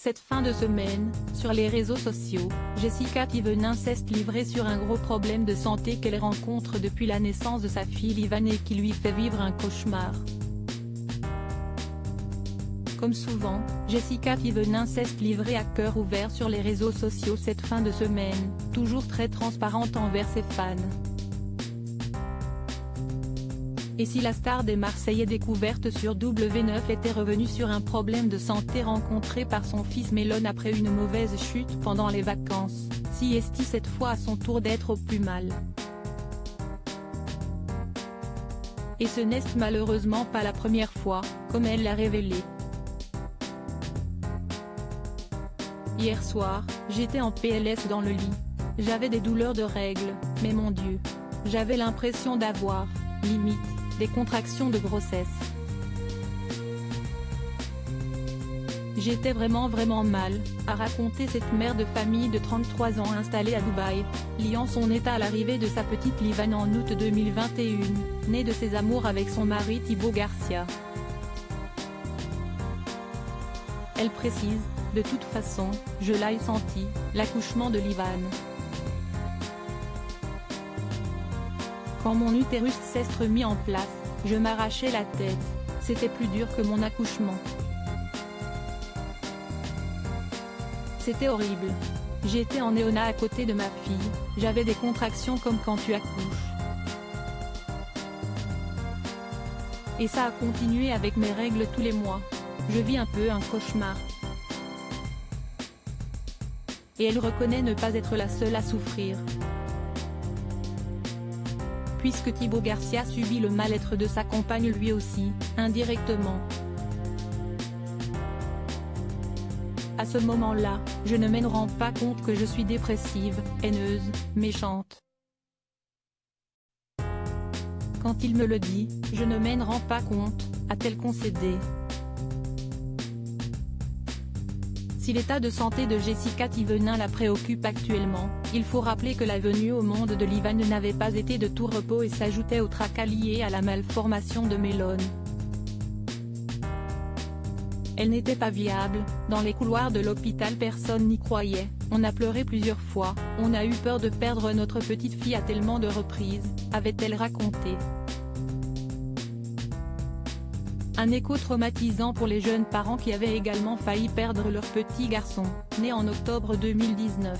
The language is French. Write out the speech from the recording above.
Cette fin de semaine, sur les réseaux sociaux, Jessica Thivenin s'est livrée sur un gros problème de santé qu'elle rencontre depuis la naissance de sa fille Livan et qui lui fait vivre un cauchemar. Comme souvent, Jessica Thivenin s'est livrée à cœur ouvert sur les réseaux sociaux cette fin de semaine, toujours très transparente envers ses fans. Et si la star des Marseillais découverte sur W9 était revenue sur un problème de santé rencontré par son fils Melon après une mauvaise chute pendant les vacances, si est-il cette fois à son tour d'être au plus mal. Et ce n'est malheureusement pas la première fois, comme elle l'a révélé. Hier soir, j'étais en PLS dans le lit. J'avais des douleurs de règles, mais mon Dieu. J'avais l'impression d'avoir, limite, des contractions de grossesse. J'étais vraiment mal, a raconté cette mère de famille de 33 ans installée à Dubaï, liant son état à l'arrivée de sa petite Livan en août 2021, née de ses amours avec son mari Thibaut Garcia. Elle précise, de toute façon, je l'ai senti, l'accouchement de Livan. Quand mon utérus s'est remis en place, je m'arrachais la tête, c'était plus dur que mon accouchement. C'était horrible. J'étais en néonat à côté de ma fille, j'avais des contractions comme quand tu accouches. Et ça a continué avec mes règles tous les mois. Je vis un peu un cauchemar. Et elle reconnaît ne pas être la seule à souffrir. Puisque Thibaut Garcia subit le mal-être de sa compagne lui aussi, indirectement. À ce moment-là, je ne me rends pas compte que je suis dépressive, haineuse, méchante. Quand il me le dit, je ne me rends pas compte, a-t-elle concédé. Si l'état de santé de Jessica Thivenin la préoccupe actuellement, il faut rappeler que la venue au monde de Livan n'avait pas été de tout repos et s'ajoutait au tracas lié à la malformation de Melon. Elle n'était pas viable, dans les couloirs de l'hôpital personne n'y croyait, on a pleuré plusieurs fois, on a eu peur de perdre notre petite fille à tellement de reprises, avait-elle raconté. Un écho traumatisant pour les jeunes parents qui avaient également failli perdre leur petit garçon, né en octobre 2019.